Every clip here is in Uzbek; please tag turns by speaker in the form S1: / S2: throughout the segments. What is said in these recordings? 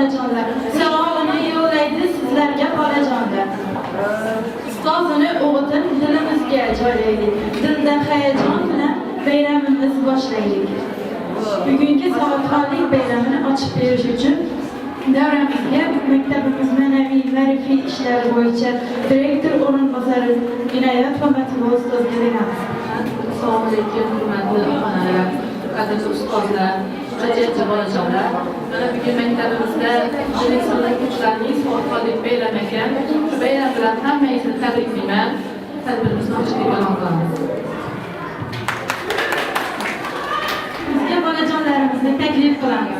S1: balajonlar. Salomini yo'llaydi sizlarga balajonlar. Ustozini o'g'itib dilimizga joylaylik. Dilda hayajon bilan bayramimizni boshlaylik. Bugungi savodxonlik bayramini ochib berish uchun davramizga maktabimiz ma'naviy ma'rifiy ishlari bo'yicha direktor o'rinbosari Inoyat Famatova ustozga beramiz.
S2: Assalomu alaykum, hurmatli onalar, qadrli ustozlar, ajoyib bolajonlar. Mana bugun maktabimizda birinchi sinf o'quvchilarining savodxonlik bayrami ekan. Shu bayram bilan hammangizni tabriklayman. Tadbirimizni ochishga e'lon qilamiz.
S1: Bizga bolajonlarimizni taklif qilamiz.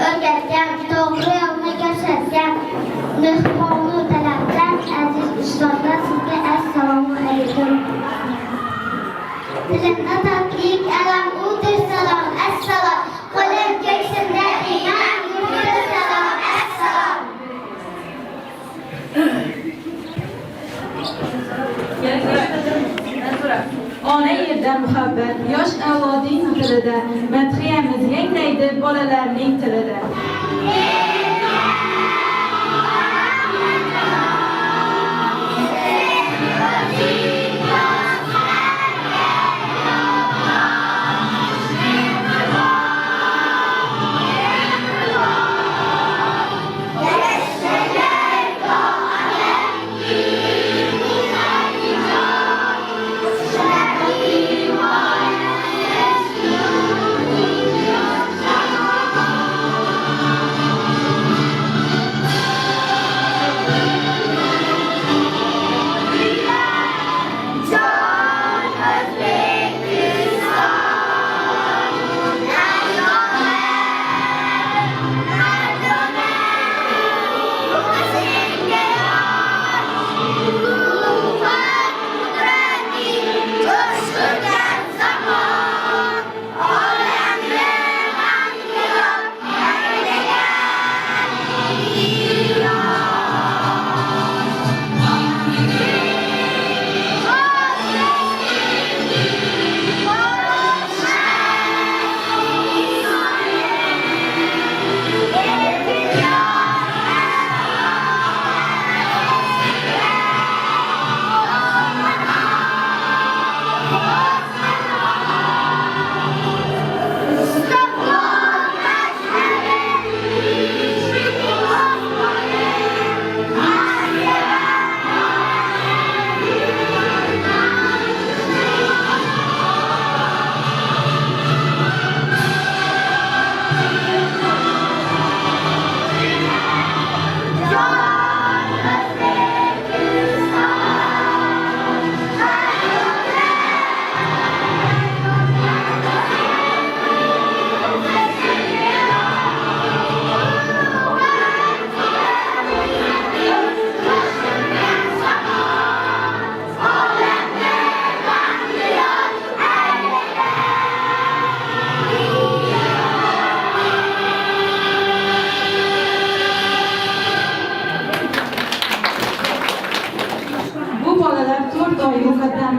S3: o'rgatgan, to'g'ri yo'lni ko'rsatgan mehmonni talabdan aziz ustozlar, sizga assalomu alaykum. Dilimda totlik alam udir salom, assalom. Qo'lim ko'ksimda iymon udir salom, assalom.
S1: Ona yerda muhabbat, yosh avlodning tilida, madhiyamiz yangraydi bolalarning tilida.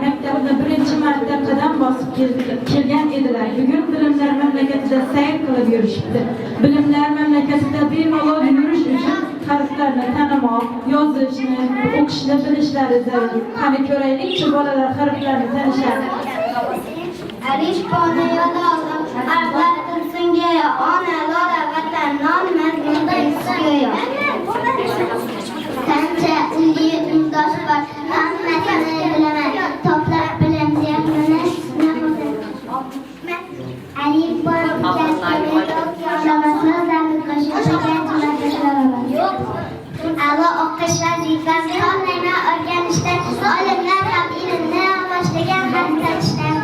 S1: Maktabda birinchi marta qadam bosib kelgan edilar. Bugun bilimlar mamlakatida sayr qilib yurishibdi. Bilimlar mamlakatida bemalol yurish uchun harflarni tanimoq, yozishni, o'qishni bilishlari zarur. Qani ko'raylikchi bolalar harflarni tanishadi.
S3: Alif boni yo'da oldim, harflar tilsin go'yo, ona, lola, vatan, non, mazmunda go'yo. Qancha unga undosh bor, hammasini bilaman, toplab bilim zehmini Alif bor, so'zlarni qo'shib A'lo o'qish vazifam, sonlarni o'rganishda, olimlar ham ilmni boshlagan harf tanishdan.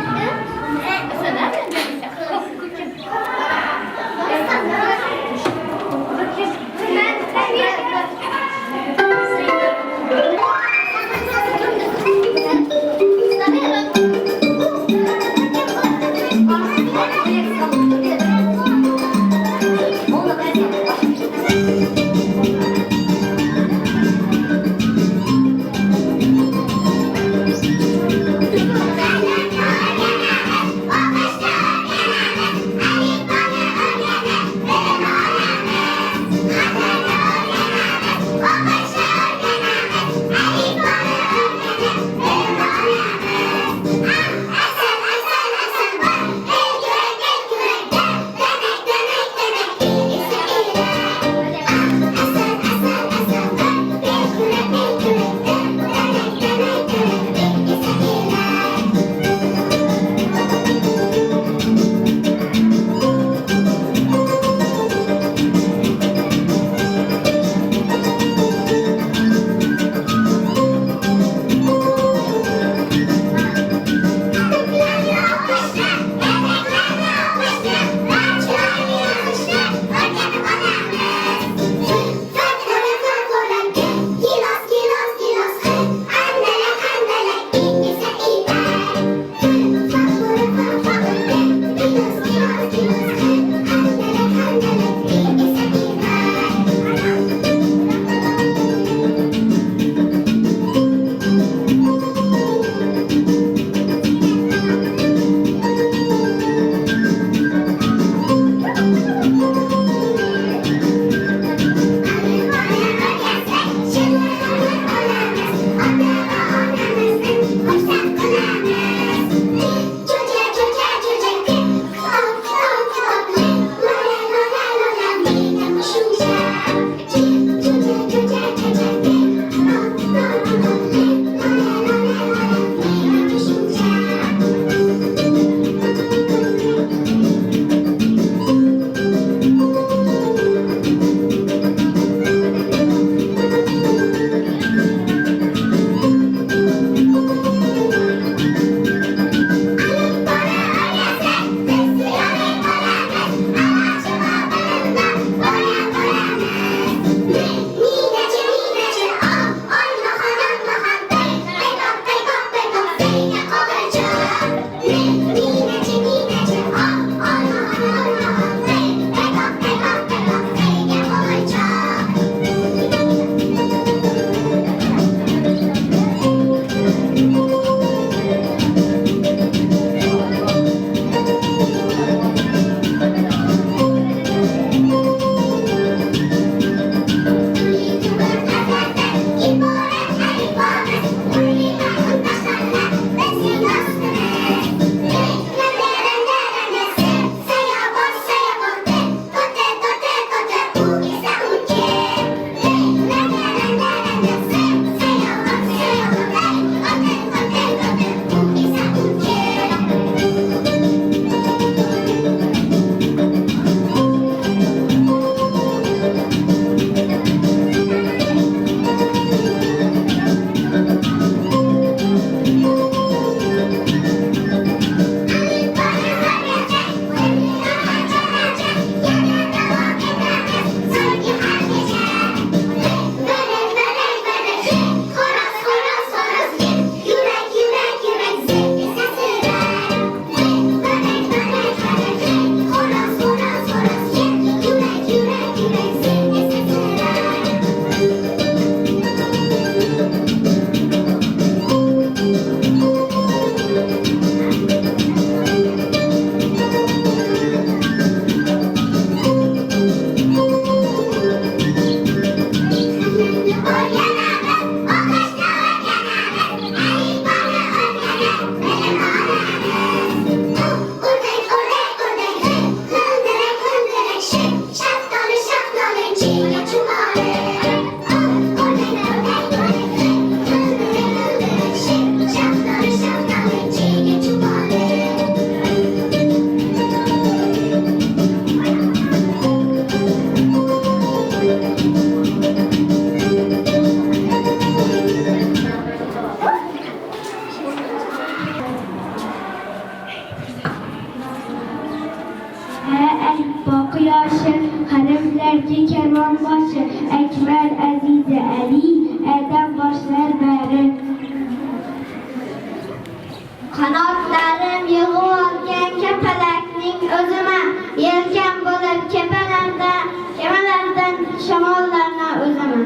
S3: Qanotlarim yig'ib olgan kapalakning o'ziman, yelkan bo'lib kemalardan shamollarni o'ziman.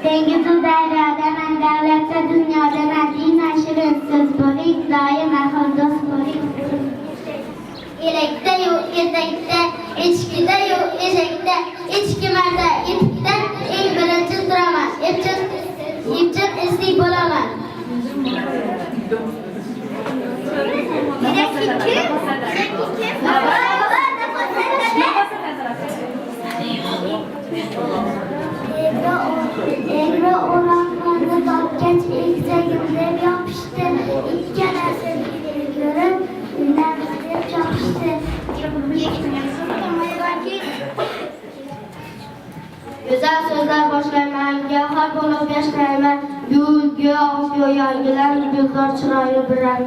S3: Dengizu daryoda man, davlatda dunyoda Madina shirin so'z bo'ling, doim ahil do'st bo'ling. Elakda yo'q ezakda, echkida yo'q eshakda, echki marda etikda eng birinchi turaman, epchil eslik bo'laman. Egri o'rog'larni topgach egzagim deb yopishdi, ikkalasi ko'rib ularni deb chopishdi. Go'zal so'zlar boshlayman, gavhar bo'lib yashayman, yo'l yangilar, gulzor chiroyi bilan.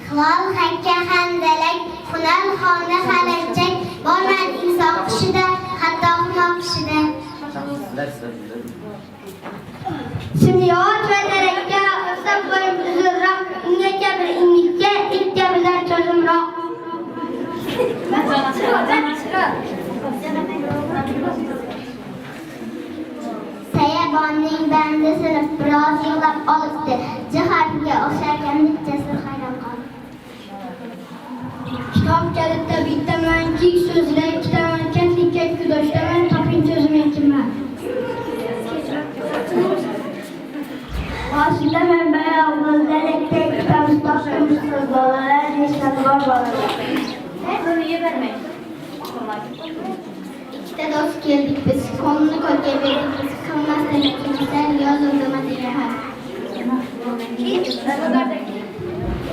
S3: Hilol hakka handalak, hunar xonni xalanchak, borman inson qushida, hatto humoq qushida. Simyot va darakka o'sab qo'yib uzunroq, unga kabi inlikka, itga bilan cho'zimroq. Sayabonning bandi sinib biroz yig'lab olibdi, jiharga o'xshagan bittasi hayron qoldi. Kitob kalitda bittaman, kik so'zlar ikkitaman, kentlikka kudoshdaman, toping so'zim kimman. Boshida men bayon bo'lganlikda ikkitamiz topishimiz bolalar, nechta bor bolalar. Buni yebermang. Ikkita do'st keldik biz, qonunni qo'lga berdik biz, qilmasdan kimsan yozildimi degan.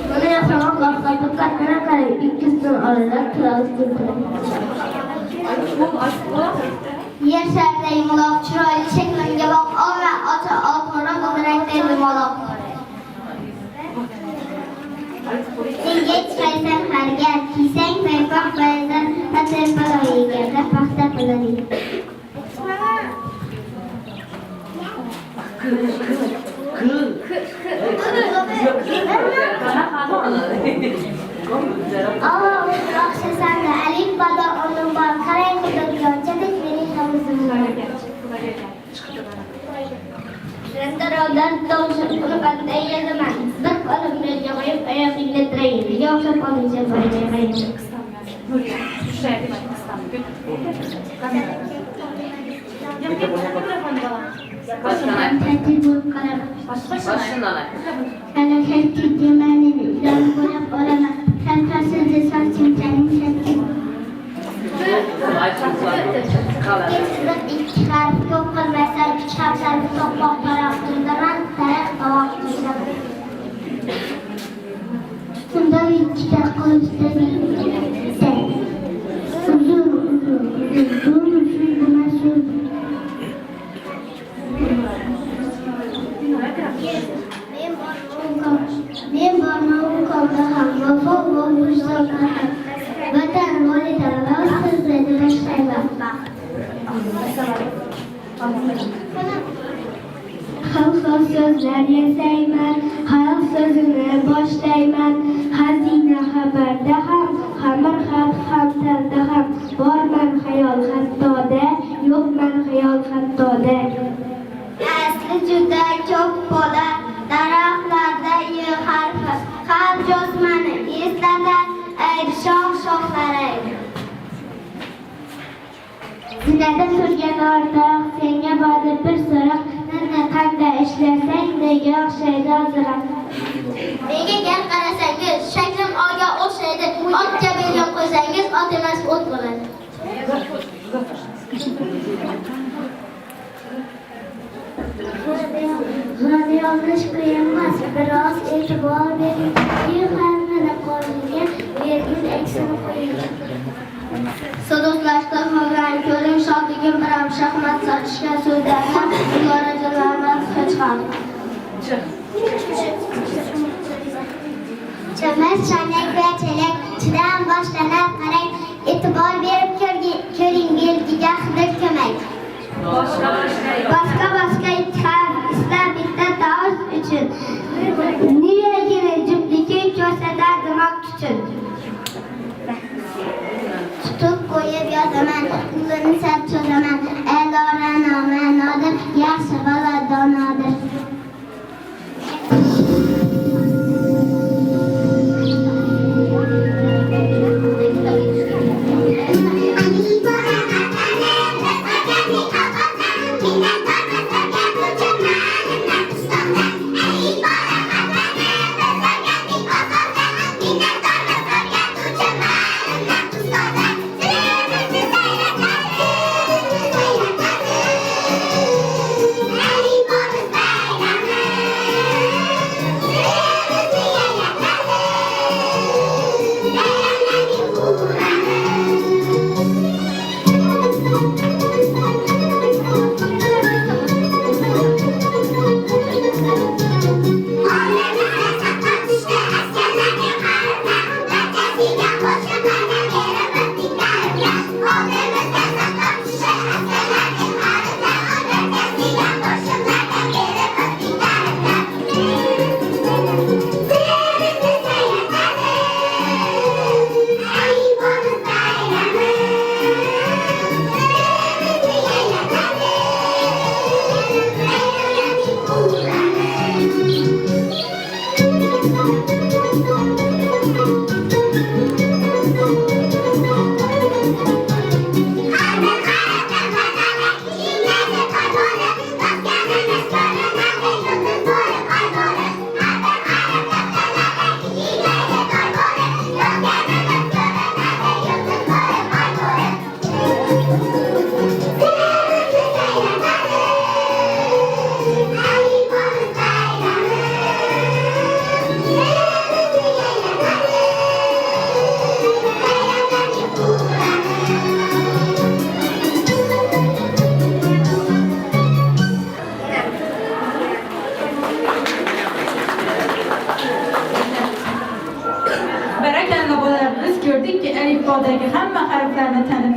S3: Buni yasamoq vaqtda diqqatini qarang, ikkisidan oralab turadi. Yer sharida yumaloq, chiroyli shaklimga boq, olma, ota, olqora g'ildirakday yumaloq. Senga chiqaysan harga, kiysang paypoq bayazdan, patir palov yegarda paxta palov yegar. O'xshasanda alif bado o'rnim bor, qarang xudoyonchadek mening havuzim bor. Rendarodan to'shib uni qanday yedaman, bir qo'limga qo'yib oyog'ingga tiraydi, yo'qsa qo'lingga qo'ymaydi. Tertib bo'lib qolaman. Ana tertib demanini ilon bo'lib olaman. Kalkasiz desam chimchaning tertib. Ikki harf ko'p qilmasam, uch harflarni to'qmoq taroq turdaman, taroq tovoq turdaman. Unda ikkita qilichda bitta. Uzun, men bormam qoldi ham, vafo bo'lmish ham. Vatan molida sizlarni boshlayman. Xalq so'zlar yasayman, xalq so'zini boshlayman. Xazina xabarda ham, xamir xalq ham talda ham. Borman xayol hattoda, yo'qman xayol hattoda. Asli juda ko'p bo'lar, daraxtlarda harfi, har josmani eslatar, shox-shoxlari. Zinada turgan o'rtoq, senga bordi bir so'roq, nima qanday ishlasang, nega o'xshaydi ozroq. Nega gar qarasangiz, shaklim olga o'xshaydi, otga belga qo'ysangiz, ot emas o't bo'ladi. Yanlış kıyılmaz, biraz itibar verin. Bir harfine koyulgen, virgül eksini koyun. Sadoslaştı havran, körüm şahtigim biram, şahmat satışken sözlerden, yuvarıcılardan kaçkan. Çömez, çanek ve çelek, çiğden başlanar karek, itibar verip körün bilgiga hıdır kömek.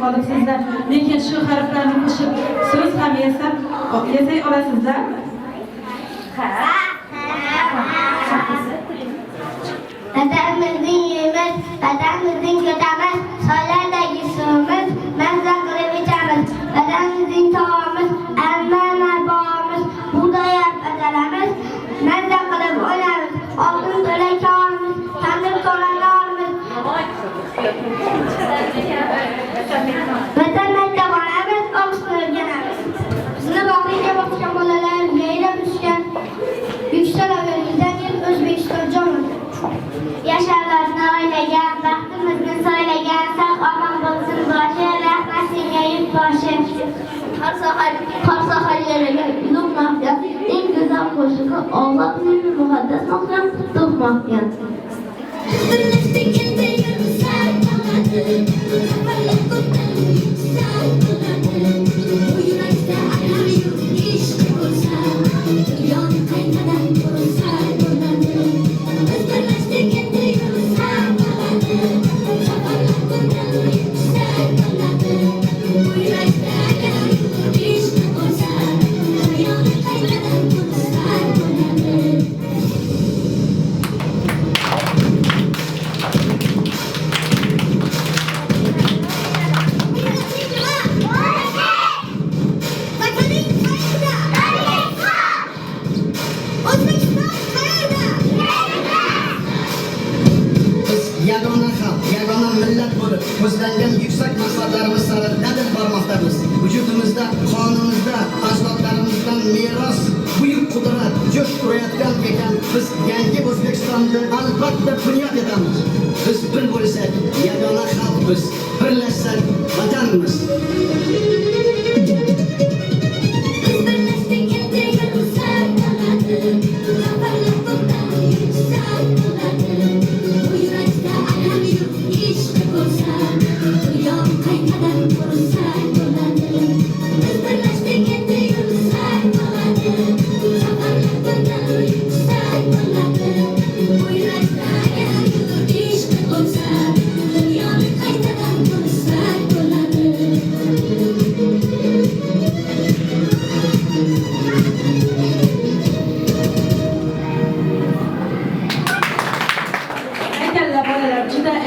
S1: qolyapsizlar. Lekin shu harflarni qo'shib so'z ham yasay olasizlarmi?
S3: Vatanimizning yeymiz, vatanimizning ko'tamiz, soylardagi suvimiz, mazza qilib ichamiz. Vatanimizning taomimiz, an'ana-bomiz, bug'doy badalamiz, mazza qilib o'ynamiz. Oltin to'la kavamiz, tandir to'la norimiz. Vatan maktabonamiz, o'qishni o'rganamiz. Bizni bag'riga bosgan bolalar yayrab tushgan yuksalavergan yil O'zbekiston jomidir. Yasharlarni o'ylagan, baxtimizni so'ylagan, sog' omon bo'lsin boshi, rahmat senga yurtboshi. Har sohar yaragan ulug' mahkam, eng go'zal qo'shig'i Allohning muqaddas maqam qutlug' mahkam.
S4: Ko'zlangan yuksak maqsadlarimiz sari dadil bormoqdamiz. Vujudimizda, qonimizda, ajdodlarimizdan meros buyuk qudrat jo'sh urayotgan ekan. Biz yangi O'zbekistonni albatta bunyod etamiz. Biz bir bo'lsak, yagona xalqmiz, birlashsak vatanimiz.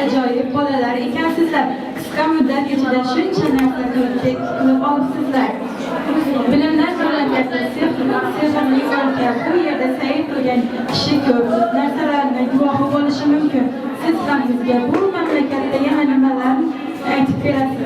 S1: Ajoyib bolalar ekansizlar. Qisqa muddat ichida shuncha narsa qilib olibsizlar. Bilimlar mamlakati sehrli o'lka. Bu yerda sayr qilgan kishi ko'p narsalarni guvohi bo'lishi mumkin. Siz ham bizga bu mamlakatda yana nimalarni aytib berasiz?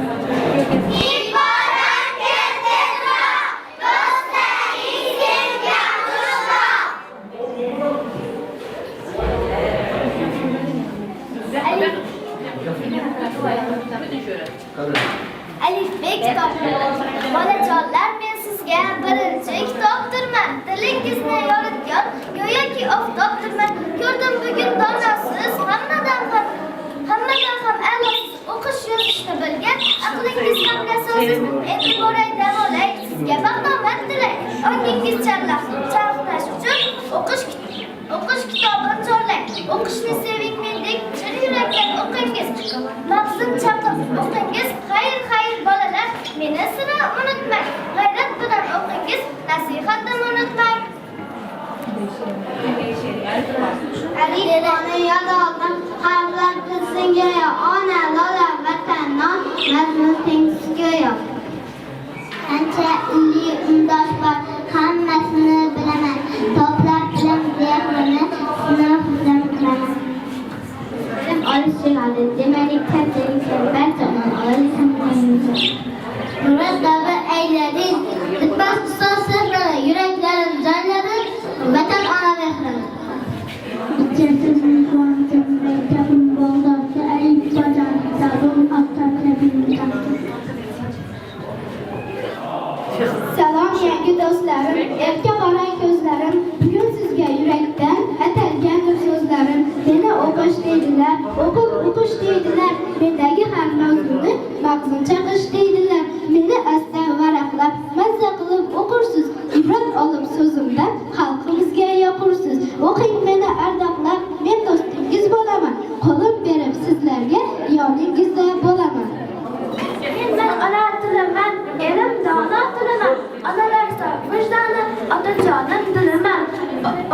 S3: Alifbek kitoblar. Bolajonlar, men sizga birinchi kitobdirman. Dilingizni yoritgan go'yoki oftobdirman. Ko'rdim bugun donasiz, hammadan ham a'losiz, o'qish yozishni bilgan, aqlingiz ham nasoz. Endi boray davolay, sizga baxtomat tilay. Ongingiz charxlash uchun o'qish kitobini chorlang. O'qishni seving mendek, chir yurakdan o'qingiz. Maqsad chaqib o'qingiz. Xayr bolalar, meni sira unutmang. G'ayrat bilan o'qingiz, nasihatimni unutmang. Alifboni yod oldim, harflar qilsin go'yo. Ona, lola, vatan, non, mazmun tengsiz go'yo. Qancha illi undosh bor, hammasini bilaman. To'plab bilim zehrini sinofdan qilaman. Bilim olish jihodi, demak kattalikdan barchadan olish. Murat davri aylading, bitmas ustoz sehri, yuraklarim jonlarim, vatan ona mehri. Ichasizni quvonchim, maktabim bog'dorda, alif bajan, kitobim avtotabim. Salom yangi do'stlarim, erka qorang ko'zlarim, bugun sizga yurakdan atalgandir so'zlarim. Meni o'qish deydilar, o'qish deydilar, mendagi har mavzuni mag'zin chaqish deydilar. Meni asta varaqlab, mazza qilib o'qursiz, ibrat olib so'zimdan xalqimizga yoqursiz. O'qing meni ardoqlab, men do'stingiz bo'laman, qo'lim berib sizlarga yoningizda bo'laman. otajonim dilimam.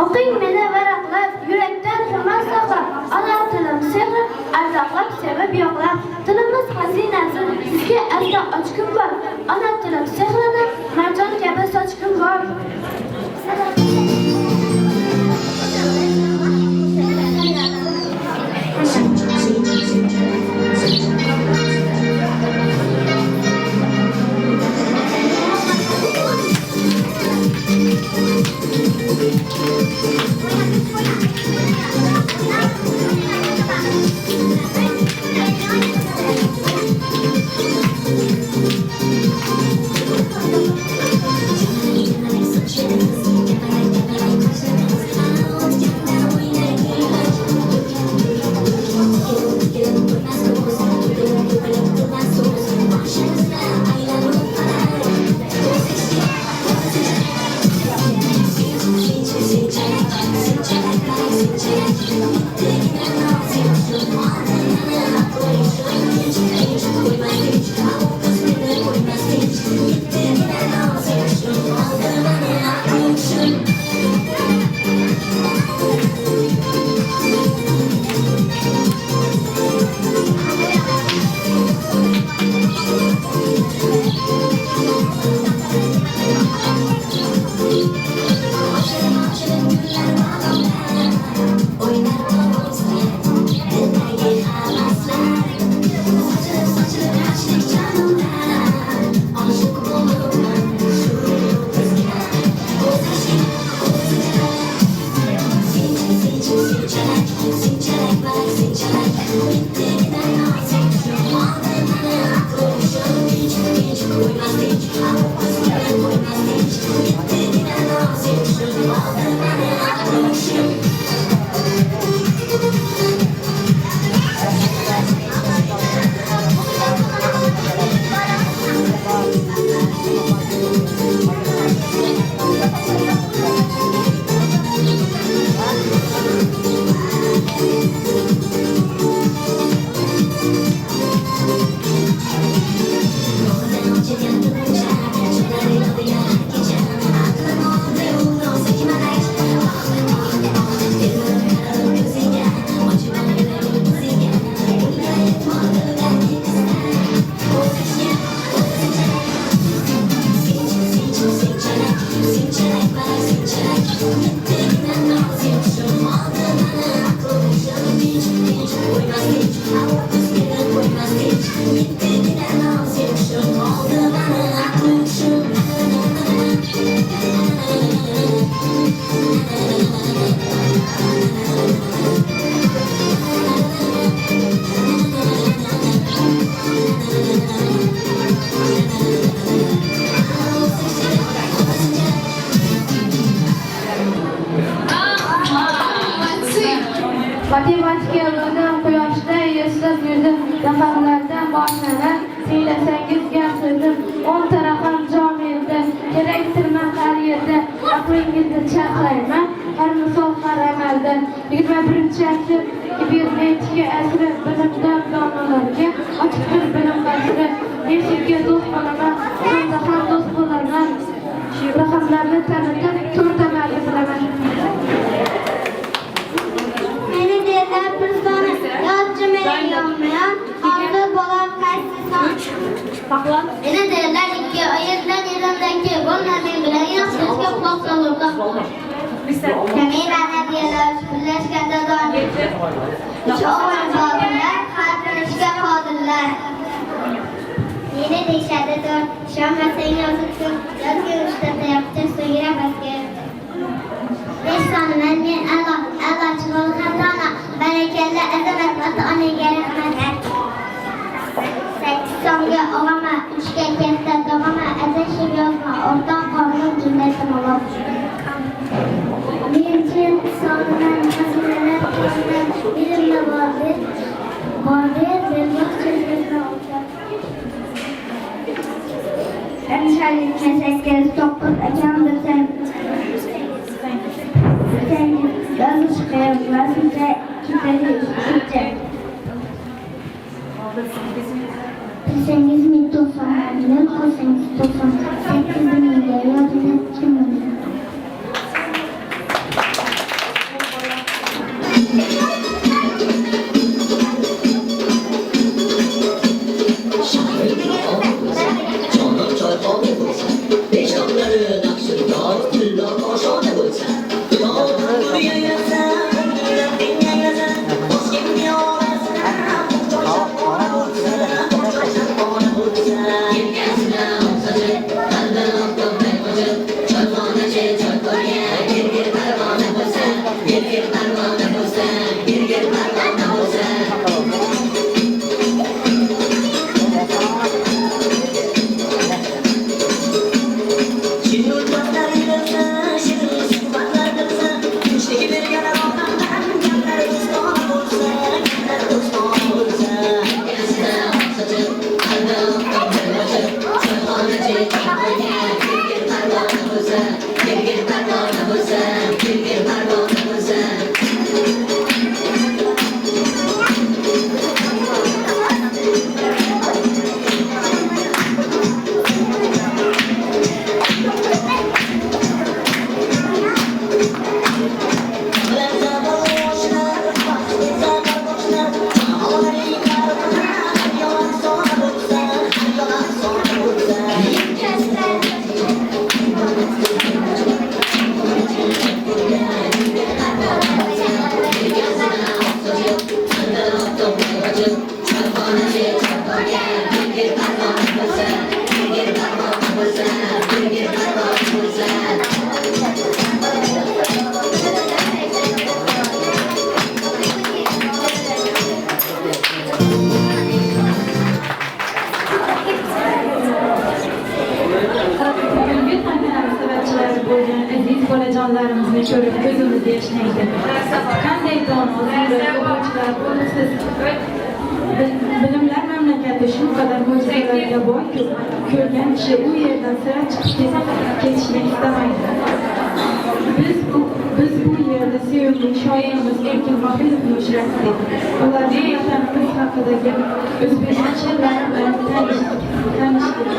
S3: O'qing meni varaqlab, yurakdan hurmat saqlab, ona tilim sevib, ardoqlab sevib yo'qlab. Tilimiz xazinasi, sizga asta ochkim bor. Ona tilim sehrlanib, marjon kabi sochkim bor.
S5: Matematika yo'lidan quyoshda yeslab yurdim, raqamlardan boshlanib, siylasangiz gap so'zim, 10 tarafim jomiyda, keraktirman har yerda, aqlingizni charxlayman, har misol har amalda. 21-asr, 22 asri, bilimdan donolarga, ochiqdir bilim qasri, eshikka do'st bo'laman, shunda ham do'st bo'laman, raqamlarni tanitib, to'rtamarga bilaman.
S3: Meni derler bir sonra yolcu meni olmayan, avlı bolam kaçtı son. Meni derler iki ayetler yerindeki bulmadığım bilen yapmışka kulak olurdu. Kemiğine diyorlar, birleşkende doğan. Üç oğlan kaldırlar, kaldırışka kaldırlar. Yine değişerde dur, şamla seni yazıktır, yaz görüşte de yapacak su giremezke. Beş tane benli Allah çıkalı katana, berekelle edemet vatı gerekmez. 8 songa olama, 3'ge kefte doğama, edeşim yokma, ortadan korunun cümletim olur. Birinci sonundan hazineler kesilen bilimle vardır, vermek çözümüzde olacak. Endişeli 8, 9, ekandır sen. Yazı çıkıyor, size kitleri üstüce. Bilseniz mi 90 milyon, olsanız 98 milyon, yazınız kim milyon?
S1: onajonlarimizni ko'rib ko'zimiz yashnaydi. Qanday dono, ziyrak o'quvchilar bo'libsiz. Bilimlar mamlakati shu qadar mo'jizalarga boyki, ko'rgan kishi u yerdan sira chiqib ketishni istamaydi. Biz bu yerda sevimli shoirimiz Erkin Vohidovni uchratdik. Ularning vatanimiz haqidagi o'zbek she'rlari bilan tanishdik.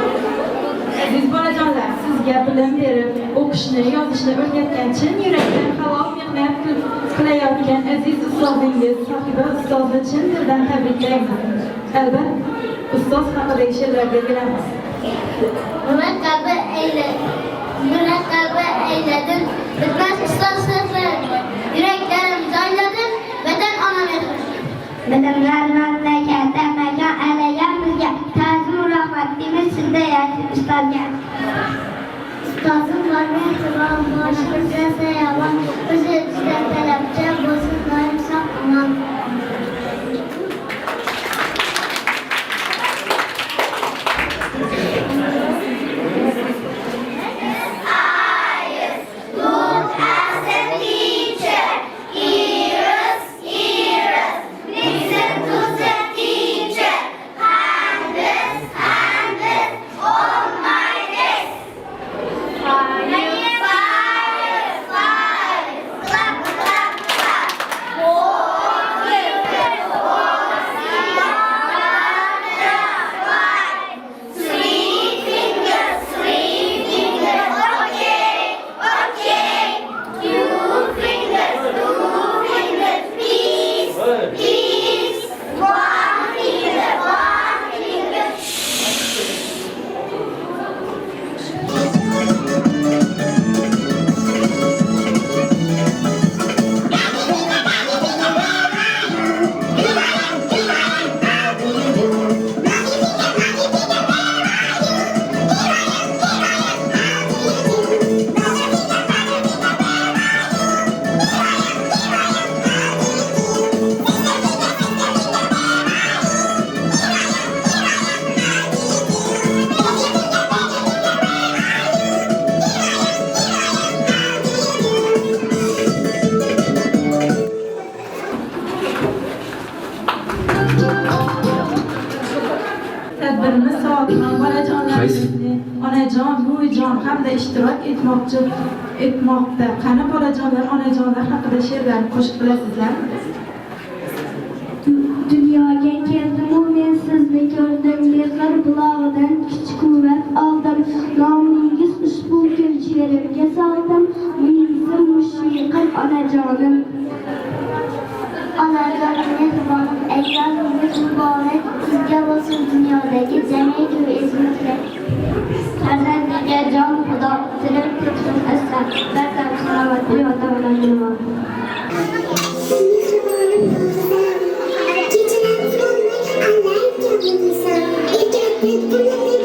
S1: Aziz bolajonlar, sizga bilim berib, o'qishni, yozishni o'rgatgan, chin yurakdan halol mehnat qilayotgan aziz ustozingiz, sohiba ustozni chin dildan tabriklayman. Albatta, ustoz haqidagi she'rlarga kelamiz.
S3: Murakkabı eyledim, bitmez ustoz sözlerini. Yüreklerim joyladim, vatan ona mehri. Bilimlar mamlakati makon alagan bizga ta'zim rahmat deymiz sizda yashil ustozga. Ustozim bor mehribon, boshimizga sayovon, o'zi juda talabcha bo'lsin doim sog' omon.
S1: Tadbirimiz soatini bolajonlarimizni onajon, buvijon hamda ishtirok etmoqda. Qani bolajonlar, onajonlar haqida she'rlarni qo'shiq bilasizlarmi?
S3: Dunyoga keldim-u men sizni ko'rdim, mehr bulog'idan kuch-quvvat oldim. Nomingiz ushbu kun she'rimga soldim, mingizim mushiqim onajonim. Onajon mehribonim, ayyomingiz muborak, sizga bo'lsin dunyodagi jamiki izmatlar. Farzandiga jon xudo, tilim tutsin aslan, barcham salomat ota-onalar. I like you, Lisa. It's a good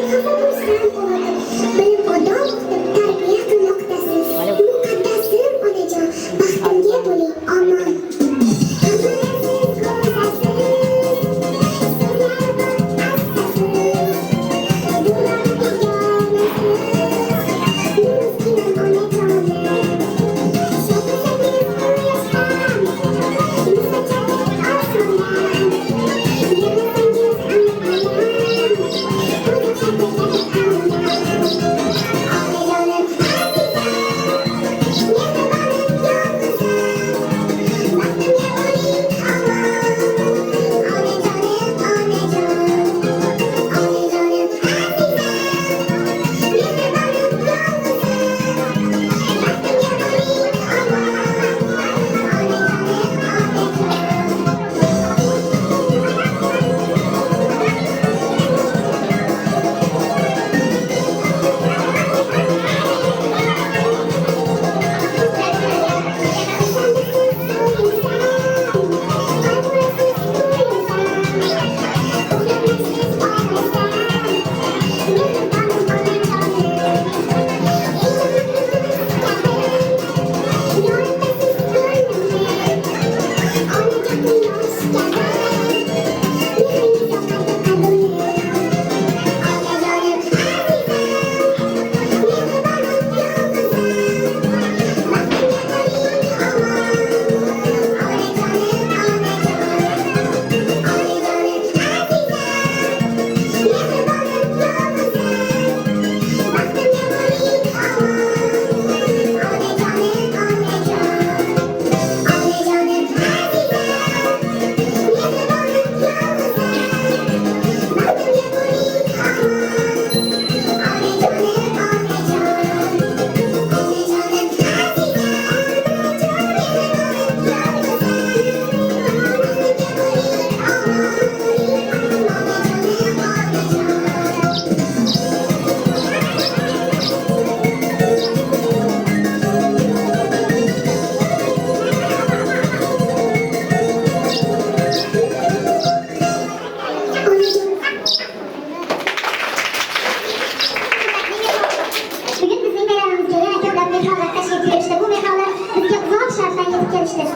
S3: geçti.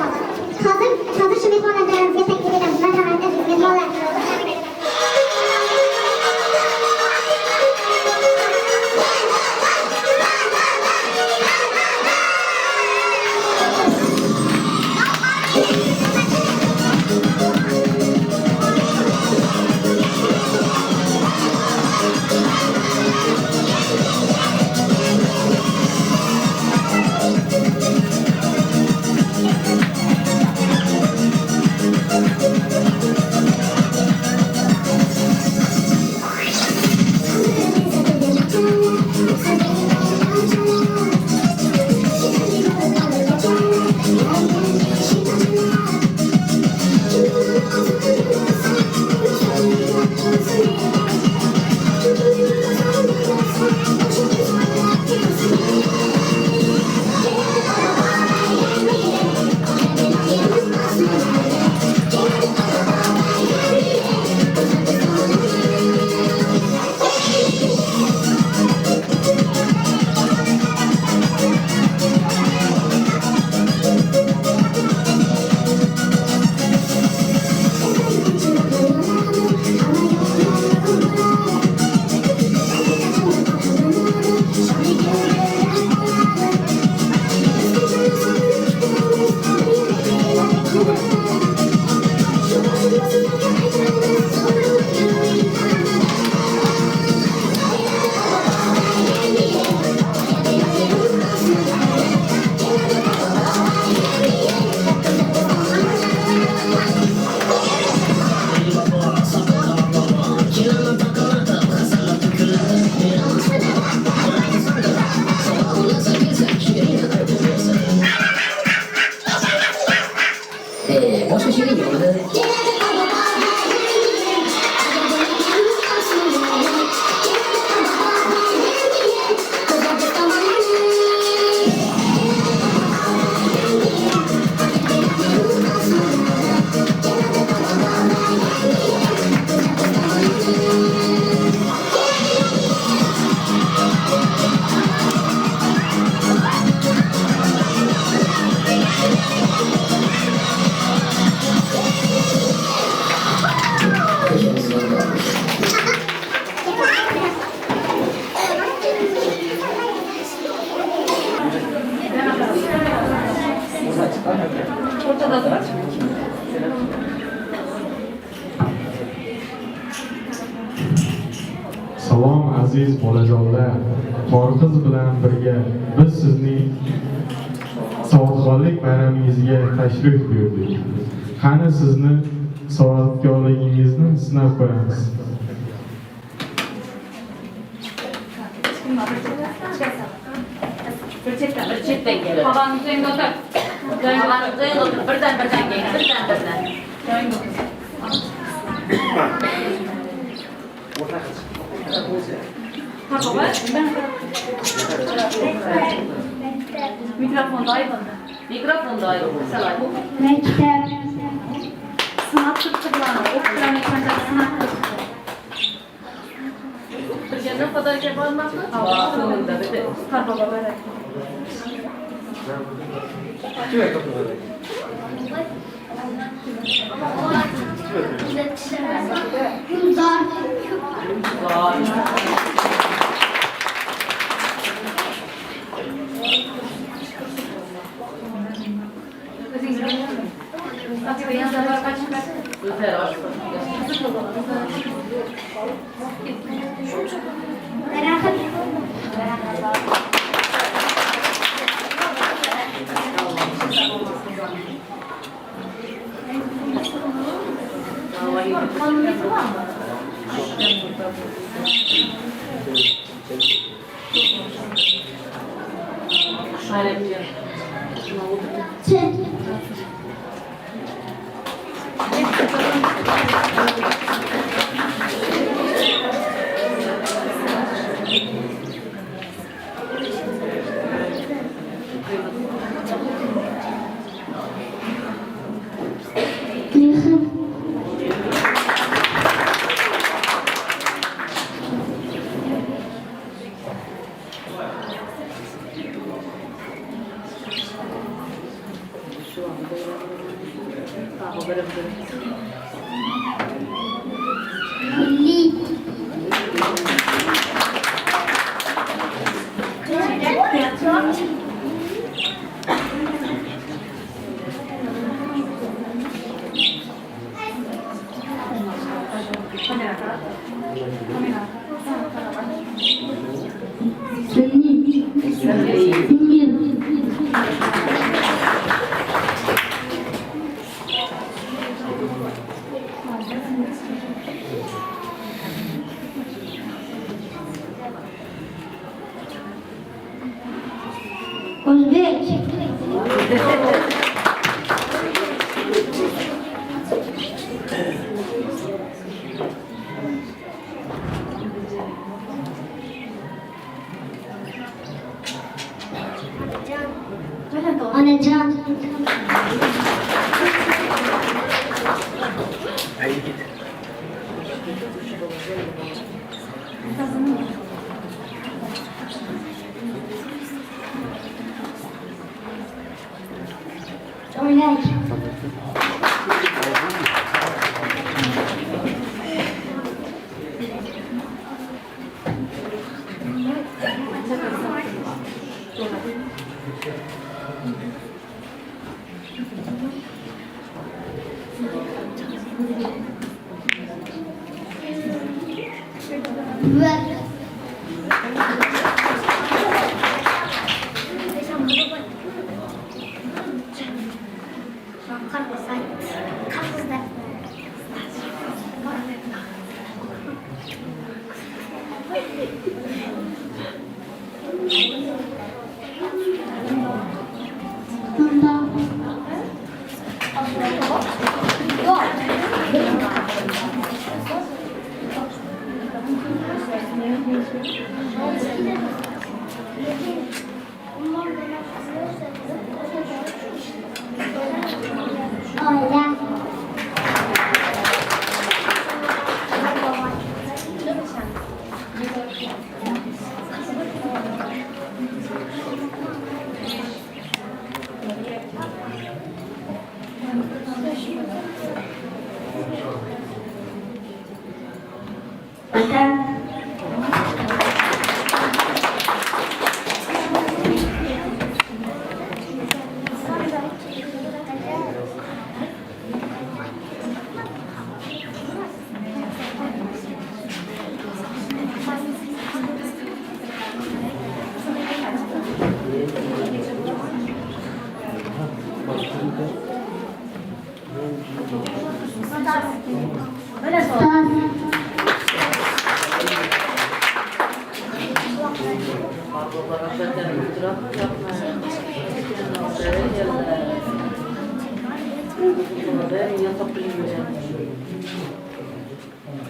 S3: Hazır şu mehmonlarımızga taklif edemiz. Marhamat aziz mehmonlar.
S6: Başka şey değil mi orada?
S7: Salom aziz bolajonlar, Qorqiz bilan birga biz sizning savodxonlik bayramingizga tashrif buyurdik. Qani sizni savodxonligingizni sinab ko'ramiz.
S2: Bir chetdan kelib. Qog'ozni joyingga o'tir. Joyingga o'tir. Birdan kelin. Birdan. Joyingga o'tir. Mikrofon ayrıldı. Mikrofon da ayrıldı. Selam.
S3: Maktab.
S2: Sınav tuttular. Okuyan ekranda sınav tuttular. Türkiye'nin kadar yapılmak mı? Sonunda bir de Starbucks'a böyle.
S3: Milli. Sunni. Singil. O'zbek. Onajon. O'ylak. Buat. Oylak. Vatan.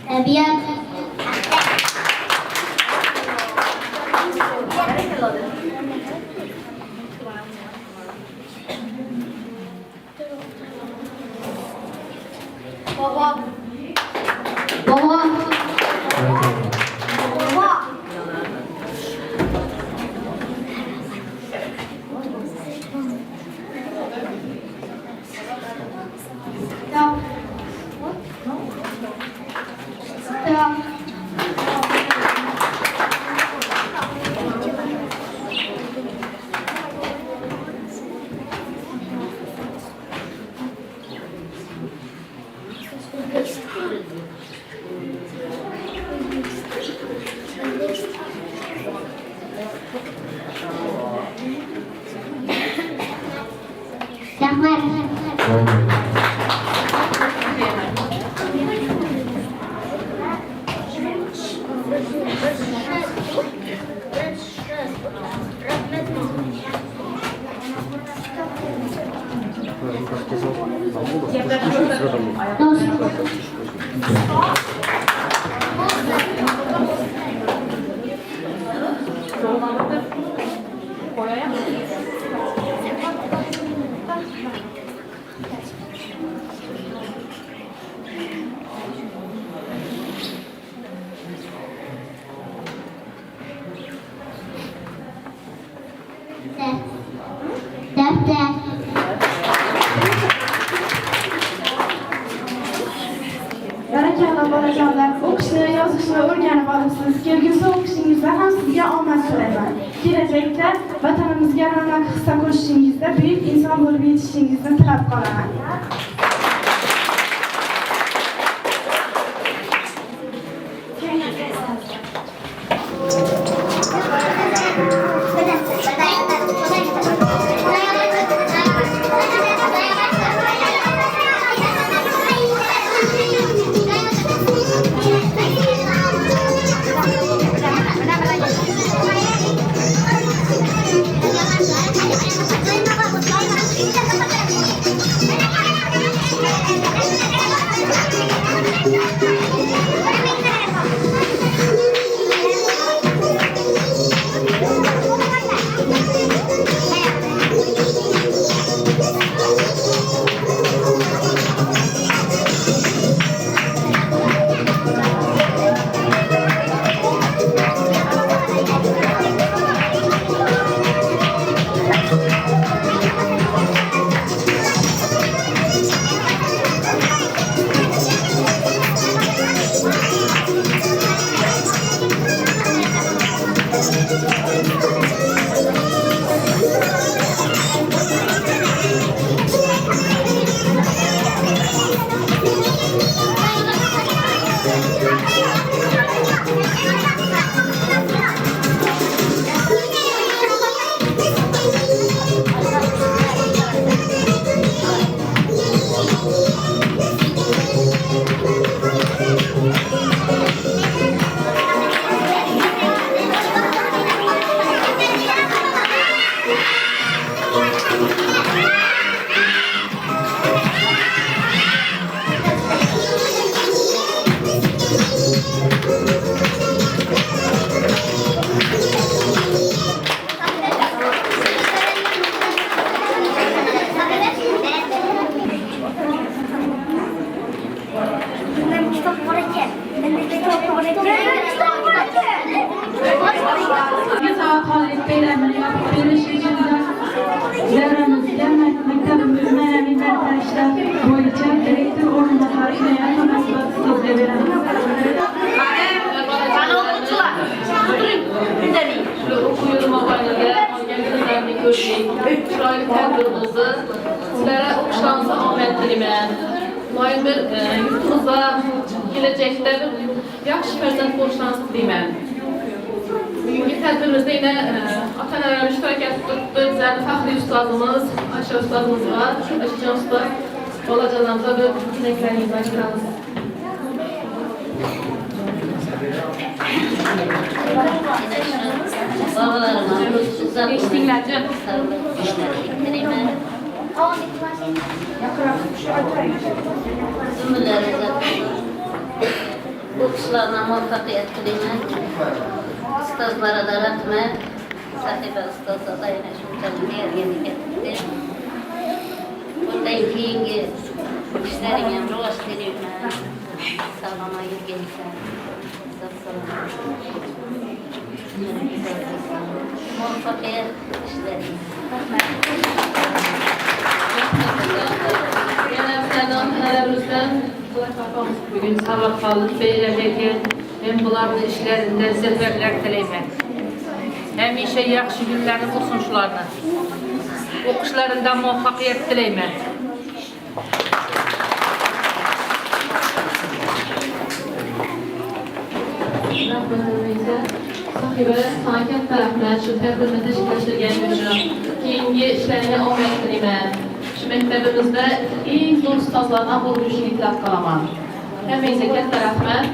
S3: Tabiat. Baba. Baba. Baba. Stop. Stop. Rahmat. Defter.
S5: yozishni o'rganib olibsiz. Kelgusi o'qishingizda ham sizga omad tilayman. Kelajakda vatanimizga ravnaq hissa qo'shishingizda buyuk inson bo'lib yetishingizni tilab qolaman.
S2: Sizlere okuşlarınızı omad tilayman. Muayyin bir yurtimizda kelajakda bir yaxshi farzand bo'lishlarni tilayman. Bugungi tadbirimizda yana ota-onalar ishtirok etib turibdi. Bizlarning faxriy ustozimiz, Aysha ustozimiz bor. Ayshajon ustoz, bolajonlarimizni bir tilaklaringizni aytamiz.
S8: Babalarıma uzak
S2: Eshittinglarchi?
S8: tilayman. Umrlarida o'qishlarına muvaffaqiyat tilayman. Ustozlara da rahmat. Sahiba ustoz Adayna shunchalik erganlikka. Bundan keyingi ishlaring ham rivoj tilayman. Salomat yurgansan. Muvaffaqiyat ishlaring.
S2: Yana bizlardan onalarimizdan bugün sabahqonlik bayram ekan. Men bularning ishlarida zafarlar tilayman. Hamisha yaxshi kunlarni bo'lsin shularni. O'qishlarida muvaffaqiyat tilayman. Sahiba, sana katta rahmat shu tadbirni tashkillashtirganing uchun. Keyingi ishlaringga omad tilayman. Shu maktabimizda eng zo'r ustozlardan bo'lib yurishni tilab qolaman. Hammangizga katta rahmat.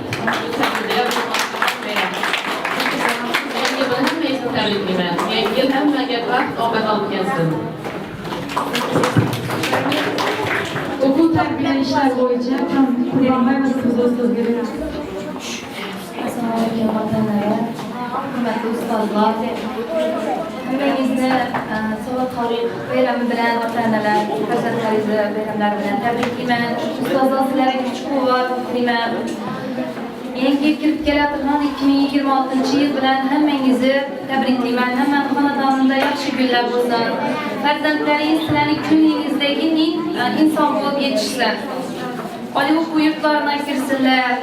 S2: Yangi yil hammangizni tabriklayman. Yangi yil hammaga baxt, omad olib kelsin.
S1: Okul terbiye işler boyunca Kur'an'dan so'zga beramiz.
S9: Assalomu alaykum ota-onalar, hurmatli ustozlar. Hammangizni Savodxonlik bayrami bilan ota-onalar, farzandlaringizni bayramlari bilan tabriklayman. Ustozlar sizlarga kuch-quvvat tilayman. Yangi kirib kelayotgan 2026-yil bilan hammangizni tabriklayman. Hamma xonadonida yaxshi kunlar bo'lsin. Farzandlaringiz sizlarning ko'nglingizdagi inson bo'lib yetishsin. oliy o'quv yurtlaridan kirsinlar.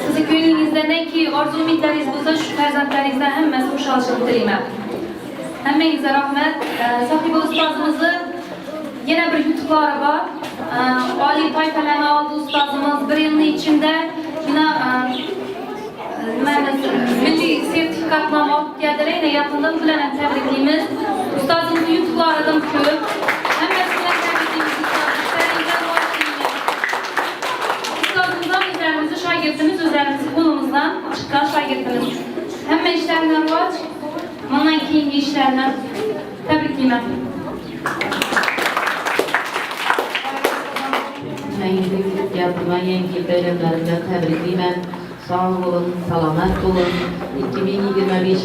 S9: Sizni ko'nglingizda neki orzu umidlaringiz bo'lsa, shu farzandlaringizdan hammasi xusholishini tilayman. Hammangizga rahmat. Sohiba ustozimizni yana bir yutuqlari bor. Oliy toifalarni oldi ustozimiz 1 yilning ichida milliy sertifikatnoma olib keldilar. Yana yaqinda bilan ham tabriklaymiz. Ustozimizning yutuqlaridan ko'p. Hammasidan tabriklaymiz. Ustozimizdan o'zlarimizni shogirdimiz, o'zlarimizni qo'limizdan chiqqan shogirdimiz. Hamma ishlaridan rivoj, bundan keyingi ishlarni tabriklayman.
S2: Yangi bayramlarga tabriklayman. Sağ olun, selamet olun. 2025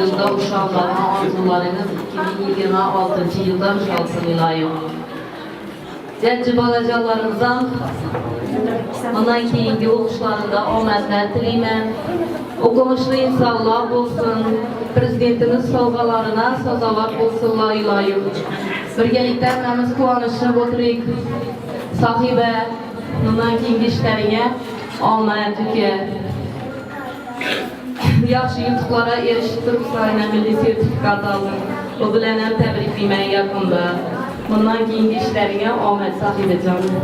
S2: yılda uşaqların arzularınız 2026 yılda uşaqsın ilayım. Cəncə balacalarımızdan ondan keyingi oxuşlarında omadlar tiləymən. Oqumuşlu insanlar olsun, prezidentimiz sovqalarına sazavaq olsunlar ilayım. Birgəlikdə məmiz qovanışıb oturuq. Sahibə, ondan keyingi işlərinə omad tükə. Yaxşı yutuqlara erişib turubsayla milli sertifikat alın. O bilən həm təbrikləymən yaxında. Bundan keyingi işlərinə omad sahibə canım.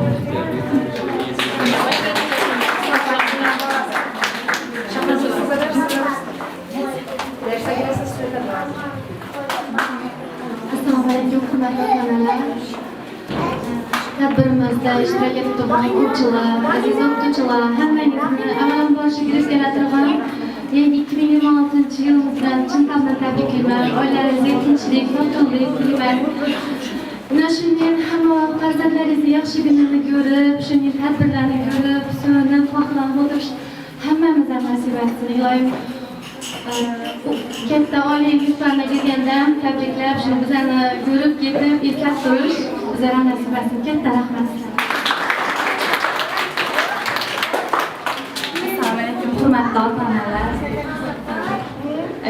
S5: Assalomu alaykum, hurmatli onalar. Tadbirimizda ishtirok etib turgan o'quvchilar, aziz o'qituvchilar, hammangizni avvalambor shukr yaratilgan yangi 2026 yilimiz bilan chin qalbdan tabriklayman. Oilalaringizga tinchlik, totuvlik tilayman. Mana shunday hamma farzandlaringizni yaxshi kunlarni ko'rib, shunday tadbirlarni ko'rib, so'nib, faxrlanib o'tirish hammamizga nasib etsin. Iloyim katta oliy yurtlarga kelganda tabriklab, shuni bizlarni ko'rib ketib, eslab turish bizlarga nasib etsin. Katta rahmat. Assalomu alaykum, hurmatli ota-onalar.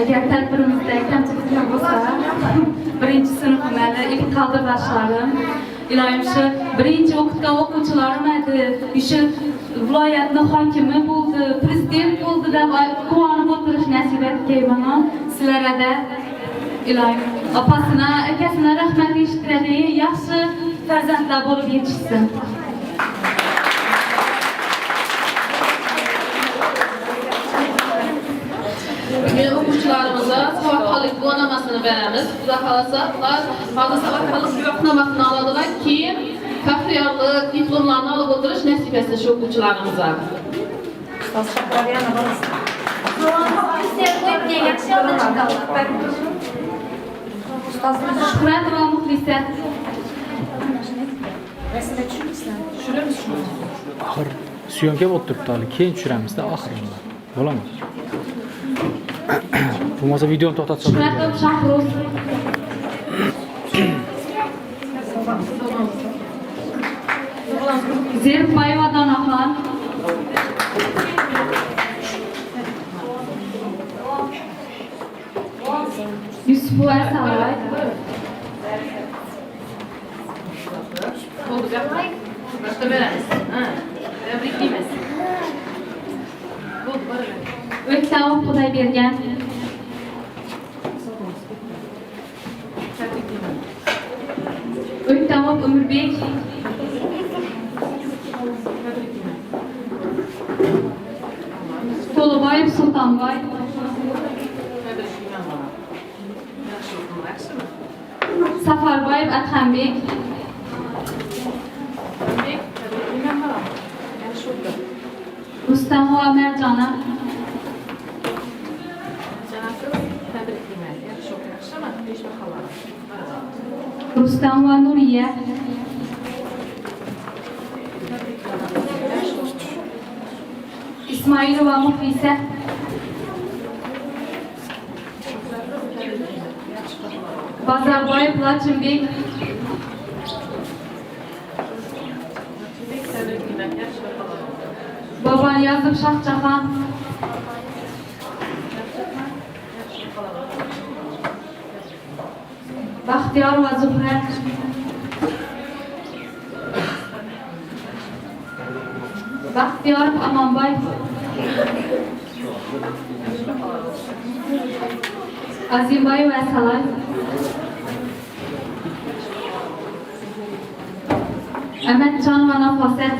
S5: Agar tadbirimizda kamchiliklar bo'lsa, birinchi sinfimda ilk qaldirdoshlarim, iloyim shu birinchi o'qitgan o'quvchilarim edi, shu viloyatning hokimi bo'ldi, prezident bo'ldi deb quvonib o'tirish nasib etgan. Sizlarga iloyim opasini, akasini rahmat eshittiradi, yaxshi farzandlar bo'lib yetishsin.
S2: Bugün oquvchilarimizga savodxonlik guvohnomasini beramiz. Xudo xolasa ular hozir savodxonlik guvohnomasini oladilar, keyin faxriyorlik diplomlarini olib o'tirish nasib etsin shu o'quvchilarimizga.
S5: Shuhrat va Muxlisa.
S7: Axir syomka bo'lib turibdi, hali keyin tushiramiz-da oxirida. Bo'ladimi? Bo'lmasa videoni to'xtatsa
S5: Shuhrat va Shahruz. Zerbayeva Donaxon. Yusufova Saloy.
S2: Bo'ldi, gapirmang. Boshqa beramiz. Tabriklaymiz. Bo'ldi, boraver.
S5: O'ktamov Xudoybergan. O'ktamov Umurbek. To'laboyev Sultonboy. Safarboyev Adhambek. Rustamova Marjona. Rustamova Nuriya. Ismoilova Muxlisa. Bazarboyev Lachinbek. Bobaniyozov Shohjahon. Baxtiyorova Zuhra. Baxtiyorov Amonboy, Azimboyev Asalay, Amadjonova Nafosat,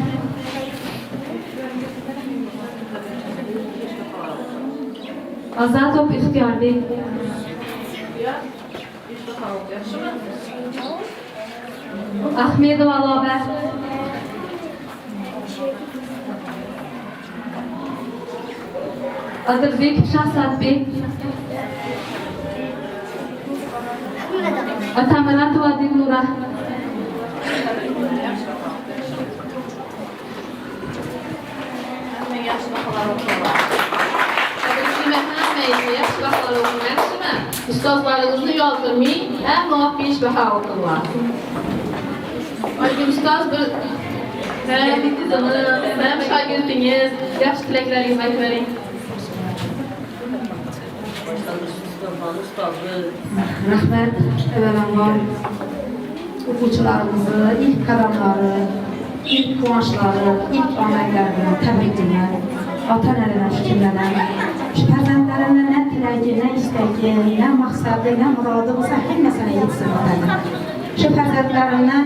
S5: Azatov Ixtiyorbek, Ahmedova Loba, Odilbekov Shahzodbek, Atamuratova Dilnura,
S2: Ustozlarınızı yozdurmayın, hem muhabbet baha okudular. Ayrıca ustaz bir teziniz, hem şagirdiniz, yaxshi tilaklarınızı aytverin.
S1: Rahmet, evvelallah o'quvchilarimizni ilk qadamlari, ilk quvonchları, ilk omadlarini tabriklayman. Ota-onalar shu jumladan shu farzandlarimni ne tilagi, ne istagi, ne maqsadi, ne murodi bo'lsa hammasini yetsin otani. Shu farzandlarimni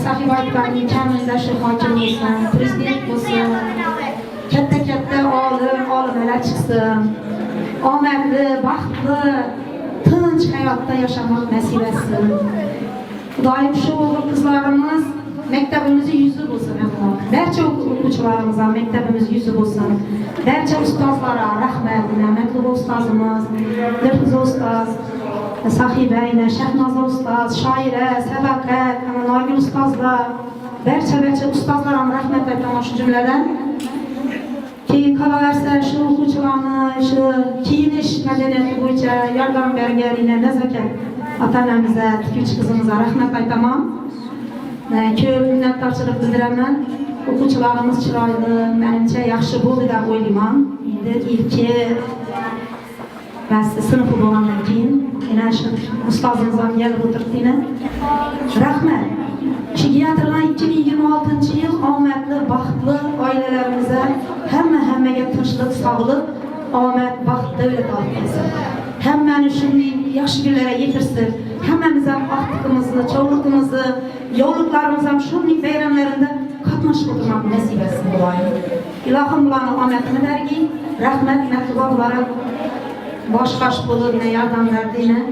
S1: Sahib aytganning kamida shu hokim bo'lsin, prezident bo'lsin, katta olimlar chiqsin. Omadli, baxtli, tinch hayotda yashamoq nasib etsin. Xudoyim shu o'g'il qizlarimiz maktabimiz yuzi bo'lsin. Barcha o'quvchilarimiz ham maktabimiz yuzi bo'lsin. Barcha ustozlarga rahmat. Matluba ustozimiz, Dilfuza ustoz, Sahibeyna, Shahnoza ustoz, Shoira, Sadoqat, Noyil ustozlar, barcha ustozlarimga rahmat aytaman shu jumladan. Keyin qolaversa shu o'quvchilarni shu kiyinish madaniyati bo'yicha yordam berganina nazokat ota-onamizga, tikuvchi qizimizga rahmat aytaman. Ko'p minnatdorchilik bildiraman. O'quvchilarimiz chiroyli, menimcha yaxshi bo'ldi deb o'ylayman. Endi ilki bas sinf bo'lgandan keyin yana shu ustozimiz ham kelib o'tiribdina. Rahmat. Psixiatrlar 2026-yil omadli, baxtli oilalarimizga hammaga tinchlik, sog'lik, omad, baxt, davlat olib kelsin. Hammani shunday yaxshi kunlarga yetirsin. Hammamiz ham baxtimizni, cho'g'ligimizni, yo'lliklarimiz ham shunday bayramlarida qatnashib o'tirmoq nasib etsin Xudoyim. Ilohim bularni omadini bergin. Rahmat, matluba bularga bosh bo'lib yordam berdinglar.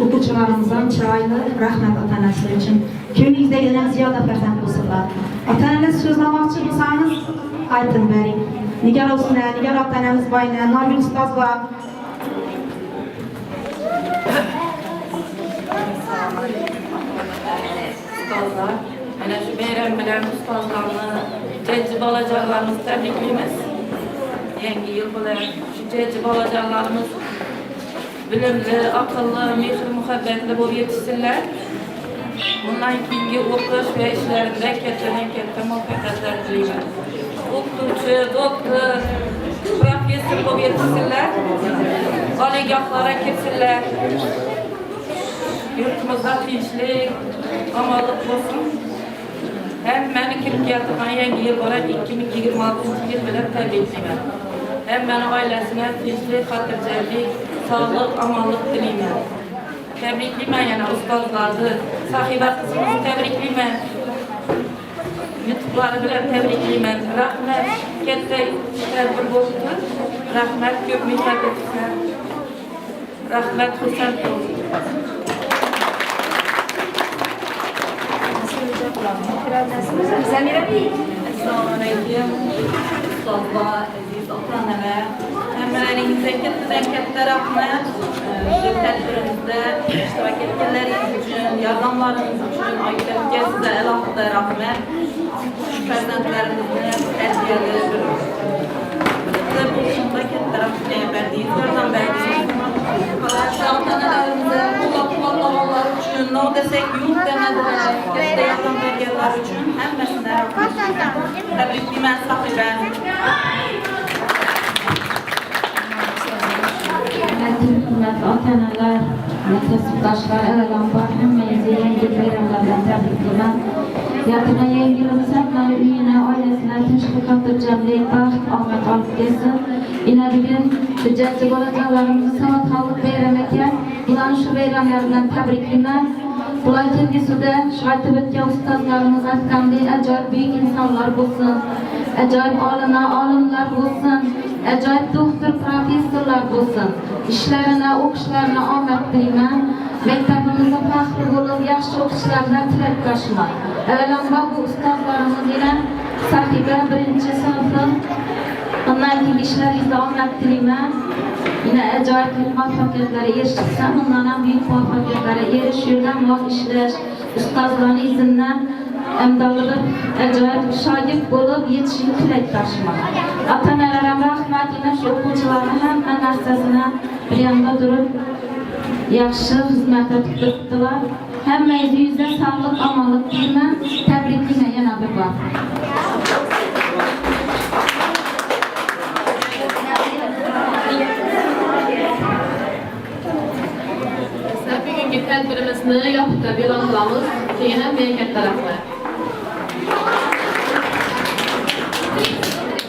S1: O'quvchilarimiz ham chiroyli, rahmat ota-onasi uchun. Ko'nglingizdagina ziyoda farzand bo'lsinlar. Ota-onalar so'zlamoqchi bo'lsangiz, aytib bering. Nigar o'sna, nigar ota-onamiz boyna, Noyil ustoz bor.
S2: Ustozlar, mana shu bayram bilan ustozlarni, jajji bolajonlarimizni tabriklaymiz. Yangi yil bilan shu jajji bolajonlarimiz bilimli, aqlli, mehr muhabbatli bo'lib yetishsinlar. Bundan keyingi o'qish va ishlarida katta muvaffaqiyatlar tilayman. O'qituvchi, doktor, professor bo'lib yetishsinlar. Oliygohlarga kirsinlar. Yurtimizda tinchlik, omonlik bo'lsin. Hammani kirib keltirgan yangi yil bilan 2026-yil bilan tabriklayman. Hammani oilasine tinchlik, xotirjamlik, sog'lik, omonlik tilayman. Tabriklayman yana ustozlarni, Sahiba qizimizni tabriklayman. Yutuqlari bilan tabriklayman. Rahmat, katta tadbir bo'ldi. Rahmat, ko'p mehnat etibsan. Rahmat, xursand bo'ldim. Assalomu alaykum. Ustozlar, aziz ota-onalar, hammalaringizga katta rahmat. Shu tadbirimizda ishtirok etganlaringiz uchun, yordamlaringiz uchun oilamizga sizga alohida rahmat. Farzandlarimizni tarbiyalash bitta bo'lishimda katta rahmat berdingiz, yordam berdingiz. Ota-onalarimizni qo'llab-quvvatlaganlar uchun, no desak yo'q demadilar, katta yordam berganlar uchun hammasini tabriklayman. Sahiba.
S1: hürmetli ota-onalar, kasıpdaşlar, avvalambor hammangizni yangi bayramlar bilan tabriklayman. Yaqin yangi yil sabmani uyini, oilasini tinchlik, xotirjamlik, baxt, omad olib kelsin. Ina bugun hujjatchi bolajonlarimizni savodxonlik bayram ekan. Ularni shu bayramlar bilan tabriklayman. Bular kelgusida shu aytib o'tgan ustozlarimiz aytgandek ajoyib buyuk insonlar bo'lsin, ajoyib olimlar bo'lsin, ajoyib doktor, professorlar bo'lsin. Ishlarini, o'qishlarini omad tilayman. Maktabimizda faxr bo'lib, yaxshi o'qishlardan tilakdoshman. Avvalambor bu ustozlarimiz bilan sahiba 1-sinfim. Ondan keyin ishlaringizda omad tilayman. Yine ajoyib muvaffaqiyatlarga erishsin, undan ham buyuk muvaffaqiyatlarga erishishdan vaqt ishlash, ustozlarning izidan amdalib ajoyib shogird bo'lib yetishishni tilakdoshman. Ota-onalarim rahmat, yana shu o'quvchilarni hamma narsasini bir yonda turib yaxshi xizmatda tutibdilar. Hammangizga yuzda sog'lik, omonlik tilayman. Tabriklayman yana bir bor.
S2: Bugungi tadbirimizni yopiq deb e'lon qilamiz. Keyin ham menga katta rahmat.